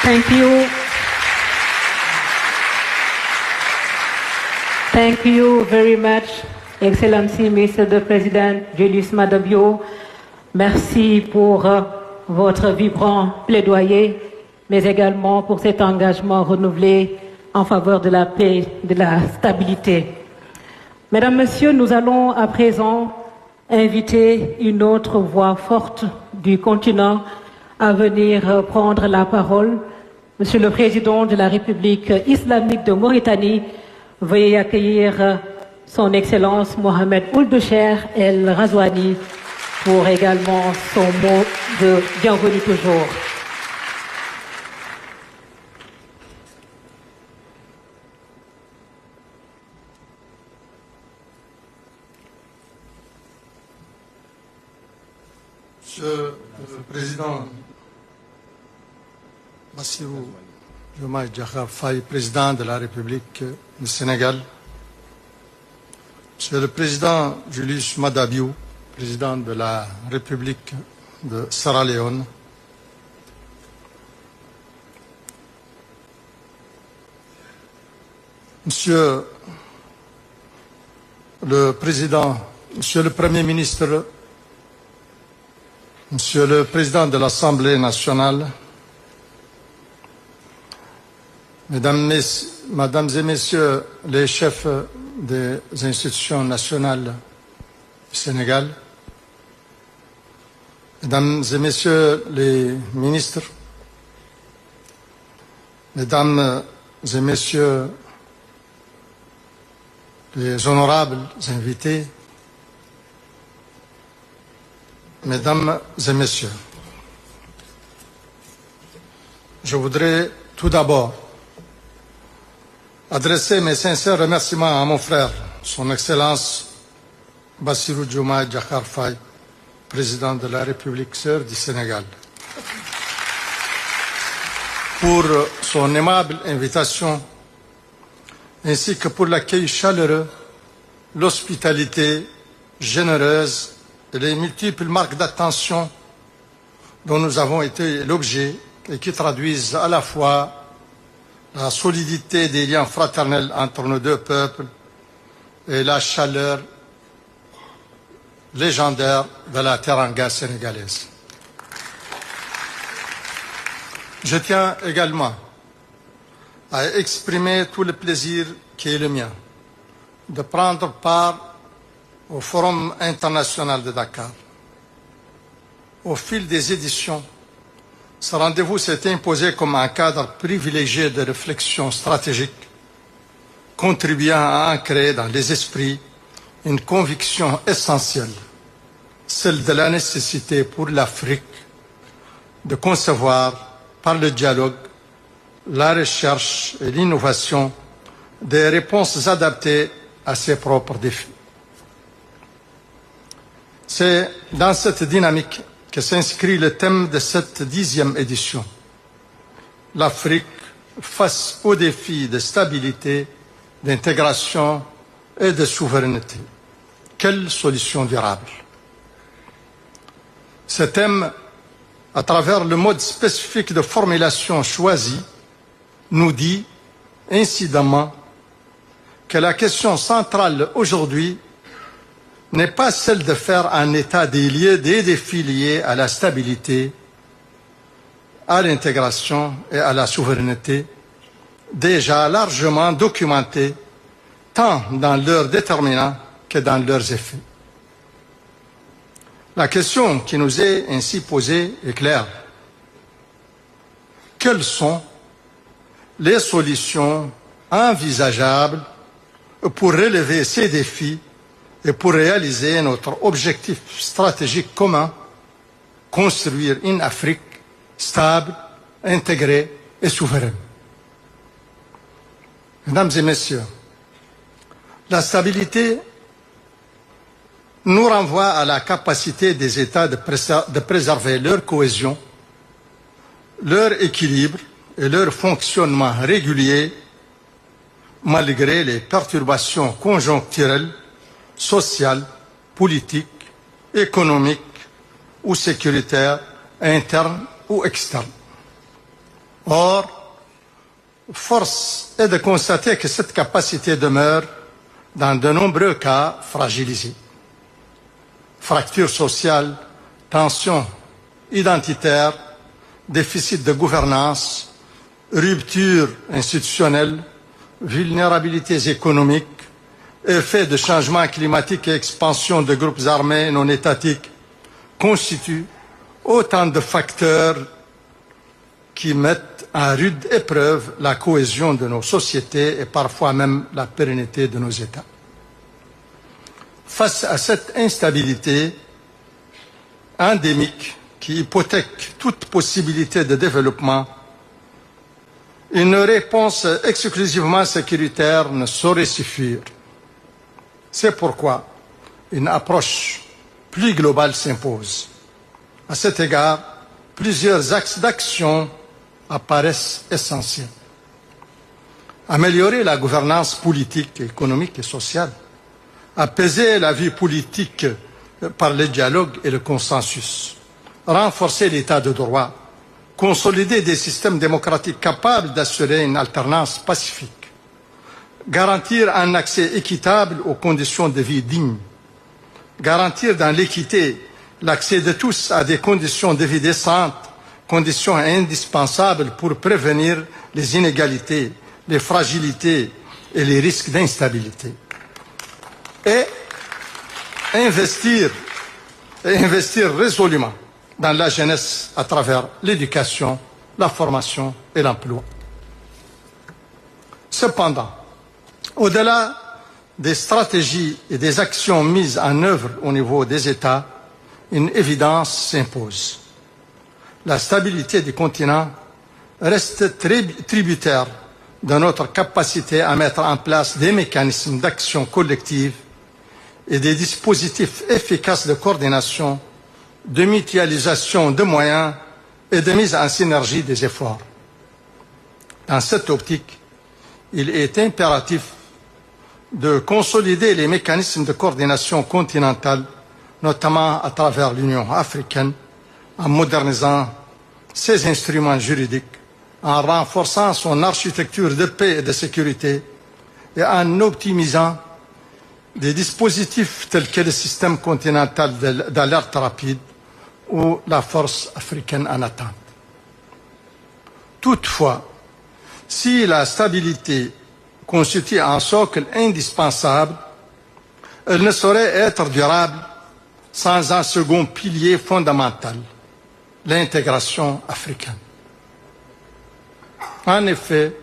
Thank you. Thank you very much, Excellency Mr. the President Julius Maada Bio. Merci pour votre vibrant plaidoyer, mais également pour cet engagement renouvelé en faveur de la paix, de la stabilité. Mesdames, Messieurs, nous allons à présent inviter une autre voix forte du continent à venir prendre la parole. Monsieur le Président de la République islamique de Mauritanie, veuillez accueillir son Excellence Mohamed Ould Cheikh El Ghazouani pour également son mot de bienvenue toujours. Monsieur le Président Bassirou Diomaye Diakhar Faye, Président de la République du Sénégal, Monsieur le Président Julius Maada Bio, Président de la République de Sierra Leone, Monsieur le Président, Monsieur le Premier ministre, Monsieur le Président de l'Assemblée nationale, Mesdames et Messieurs les chefs des institutions nationales du Sénégal, Mesdames et Messieurs les ministres, Mesdames et Messieurs les honorables invités, Mesdames et Messieurs, je voudrais tout d'abord adresser mes sincères remerciements à mon frère, son Excellence Bassirou Diomaye Diakhar Faye, Président de la République sœur du Sénégal, pour son aimable invitation ainsi que pour l'accueil chaleureux, l'hospitalité généreuse et les multiples marques d'attention dont nous avons été l'objet et qui traduisent à la fois la solidité des liens fraternels entre nos deux peuples et la chaleur légendaire de la teranga sénégalaise. Je tiens également à exprimer tout le plaisir qui est le mien de prendre part au Forum international de Dakar. Au fil des éditions, ce rendez-vous s'est imposé comme un cadre privilégié de réflexion stratégique, contribuant à ancrer dans les esprits une conviction essentielle, celle de la nécessité pour l'Afrique de concevoir par le dialogue, la recherche et l'innovation des réponses adaptées à ses propres défis. C'est dans cette dynamique que s'inscrit le thème de cette 10e édition. L'Afrique face aux défis de stabilité, d'intégration et de souveraineté. Quelle solution durable? Ce thème, à travers le mode spécifique de formulation choisi, nous dit incidemment que la question centrale aujourd'hui n'est pas celle de faire un état des lieux des défis liés à la stabilité, à l'intégration et à la souveraineté, déjà largement documentés tant dans leurs déterminants que dans leurs effets. La question qui nous est ainsi posée est claire. Quelles sont les solutions envisageables pour relever ces défis et pour réaliser notre objectif stratégique commun, construire une Afrique stable, intégrée et souveraine? Mesdames et Messieurs, la stabilité nous renvoie à la capacité des États de préserver leur cohésion, leur équilibre et leur fonctionnement régulier malgré les perturbations conjoncturelles, sociales, politiques, économiques ou sécuritaires, internes ou externes. Or, force est de constater que cette capacité demeure, dans de nombreux cas, fragilisée. Fractures sociales, tensions identitaires, déficit de gouvernance, rupture institutionnelle, vulnérabilités économiques, effets de changement climatique et expansion de groupes armés non étatiques constituent autant de facteurs qui mettent à rude épreuve la cohésion de nos sociétés et parfois même la pérennité de nos États. Face à cette instabilité endémique qui hypothèque toute possibilité de développement, une réponse exclusivement sécuritaire ne saurait suffire. C'est pourquoi une approche plus globale s'impose. À cet égard, plusieurs axes d'action apparaissent essentiels. Améliorer la gouvernance politique, économique et sociale. Apaiser la vie politique par le dialogue et le consensus. Renforcer l'état de droit. Consolider des systèmes démocratiques capables d'assurer une alternance pacifique. Garantir un accès équitable aux conditions de vie dignes. Garantir dans l'équité l'accès de tous à des conditions de vie décentes, conditions indispensables pour prévenir les inégalités, les fragilités et les risques d'instabilité. Et investir résolument dans la jeunesse à travers l'éducation, la formation et l'emploi. Cependant, au-delà des stratégies et des actions mises en œuvre au niveau des États, une évidence s'impose. La stabilité du continent reste tributaire de notre capacité à mettre en place des mécanismes d'action collective et des dispositifs efficaces de coordination, de mutualisation de moyens et de mise en synergie des efforts. Dans cette optique, il est impératif de consolider les mécanismes de coordination continentale, notamment à travers l'Union africaine, en modernisant ses instruments juridiques, en renforçant son architecture de paix et de sécurité et en optimisant des dispositifs tels que le système continental d'alerte rapide ou la force africaine en attente. Toutefois, si la stabilité constitue un socle indispensable, elle ne saurait être durable sans un second pilier fondamental, l'intégration africaine. En effet,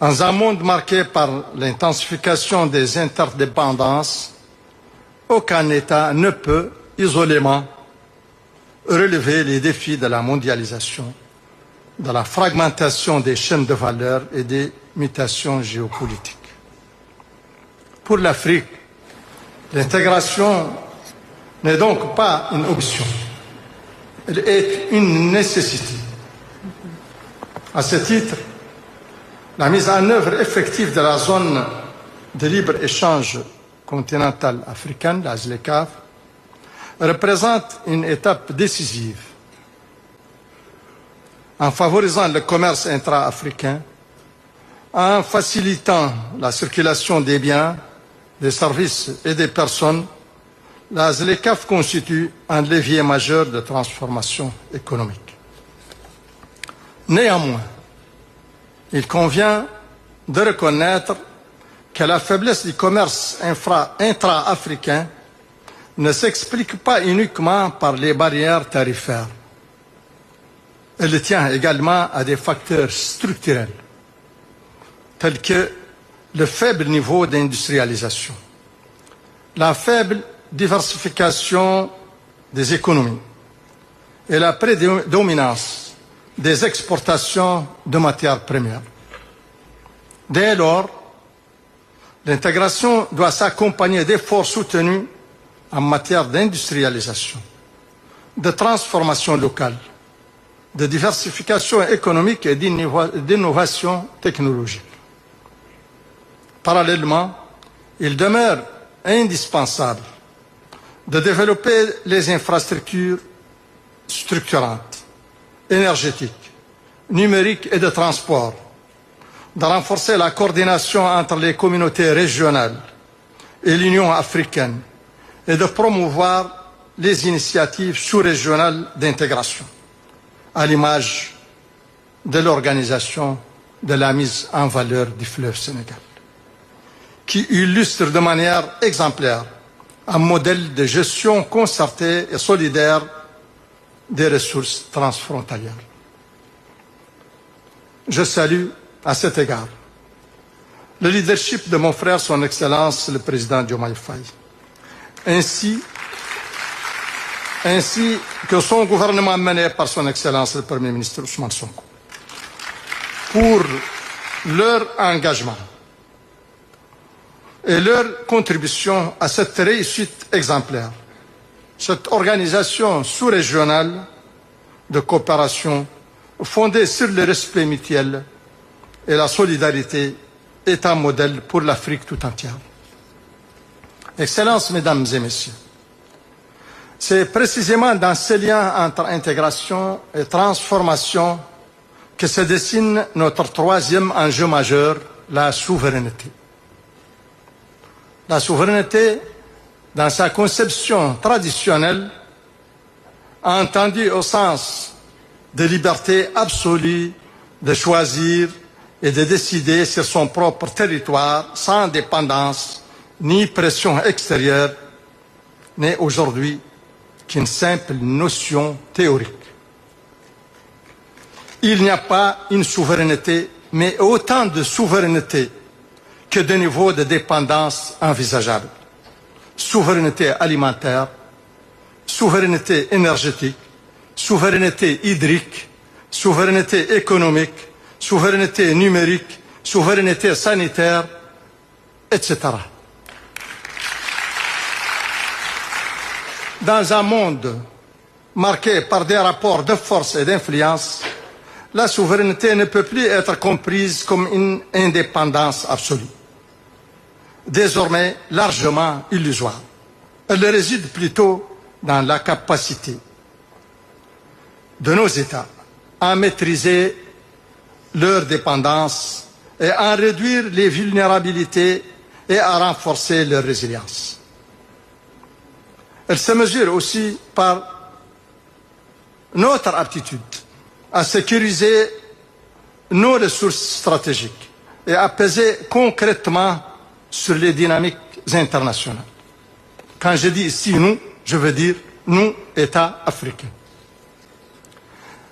dans un monde marqué par l'intensification des interdépendances, aucun État ne peut, isolément, relever les défis de la mondialisation, de la fragmentation des chaînes de valeur et des mutations géopolitiques. Pour l'Afrique, l'intégration n'est donc pas une option, elle est une nécessité. À ce titre, la mise en œuvre effective de la zone de libre-échange continentale africaine, la ZLECAf, représente une étape décisive en favorisant le commerce intra-africain, en facilitant la circulation des biens, des services et des personnes. La ZLECAf constitue un levier majeur de transformation économique. Néanmoins, il convient de reconnaître que la faiblesse du commerce intra-africain ne s'explique pas uniquement par les barrières tarifaires. Elle tient également à des facteurs structurels, tels que le faible niveau d'industrialisation, la faible diversification des économies et la prédominance des exportations de matières premières. Dès lors, l'intégration doit s'accompagner d'efforts soutenus en matière d'industrialisation, de transformation locale, de diversification économique et d'innovation technologique. Parallèlement, il demeure indispensable de développer les infrastructures structurantes, énergétiques, numérique et de transport, de renforcer la coordination entre les communautés régionales et l'Union africaine et de promouvoir les initiatives sous-régionales d'intégration, à l'image de l'organisation de la mise en valeur du fleuve Sénégal, qui illustre de manière exemplaire un modèle de gestion concertée et solidaire des ressources transfrontalières. Je salue à cet égard le leadership de mon frère, son Excellence le Président Diomaye Faye, ainsi que son gouvernement mené par son Excellence le Premier ministre Ousmane Sonko, pour leur engagement et leur contribution à cette réussite exemplaire. Cette organisation sous-régionale de coopération fondée sur le respect mutuel et la solidarité est un modèle pour l'Afrique tout entière. Excellences, Mesdames et Messieurs, c'est précisément dans ce lien entre intégration et transformation que se dessine notre troisième enjeu majeur, la souveraineté. La souveraineté, dans sa conception traditionnelle, entendue au sens de liberté absolue de choisir et de décider sur son propre territoire sans dépendance ni pression extérieure, n'est aujourd'hui qu'une simple notion théorique. Il n'y a pas une souveraineté, mais autant de souveraineté que de niveaux de dépendance envisageables. Souveraineté alimentaire, souveraineté énergétique, souveraineté hydrique, souveraineté économique, souveraineté numérique, souveraineté sanitaire, etc. Dans un monde marqué par des rapports de force et d'influence, la souveraineté ne peut plus être comprise comme une indépendance absolue, désormais largement illusoire. Elle réside plutôt dans la capacité de nos États à maîtriser leur dépendance et à réduire les vulnérabilités et à renforcer leur résilience. Elle se mesure aussi par notre aptitude à sécuriser nos ressources stratégiques et à peser concrètement sur les dynamiques internationales. Quand je dis ici nous, je veux dire nous, États africains.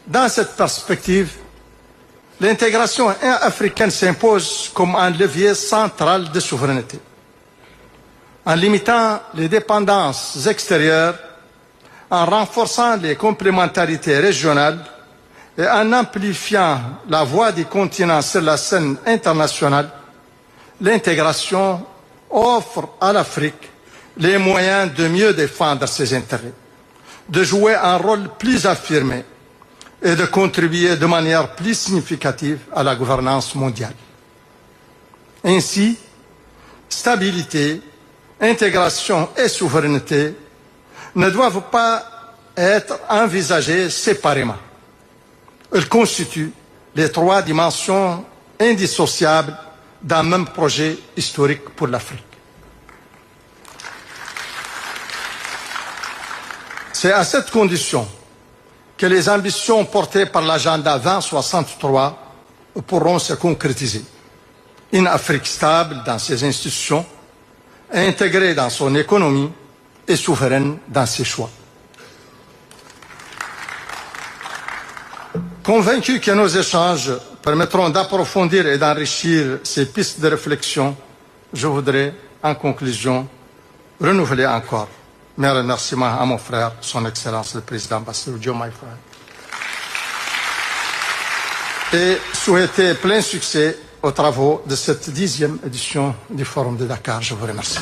Dans cette perspective, l'intégration africaine s'impose comme un levier central de souveraineté. En limitant les dépendances extérieures, en renforçant les complémentarités régionales et en amplifiant la voix du continent sur la scène internationale, l'intégration offre à l'Afrique les moyens de mieux défendre ses intérêts, de jouer un rôle plus affirmé et de contribuer de manière plus significative à la gouvernance mondiale. Ainsi, stabilité, intégration et souveraineté ne doivent pas être envisagées séparément. Elles constituent les trois dimensions indissociables d'un même projet historique pour l'Afrique. C'est à cette condition que les ambitions portées par l'agenda 2063 pourront se concrétiser. Une Afrique stable dans ses institutions, intégrée dans son économie et souveraine dans ses choix. Convaincu que nos échanges permettront d'approfondir et d'enrichir ces pistes de réflexion, je voudrais, en conclusion, renouveler encore mes remerciements à mon frère, son Excellence le Président Bassirou Diomaye Faye, et souhaiter plein succès aux travaux de cette 10e édition du Forum de Dakar. Je vous remercie.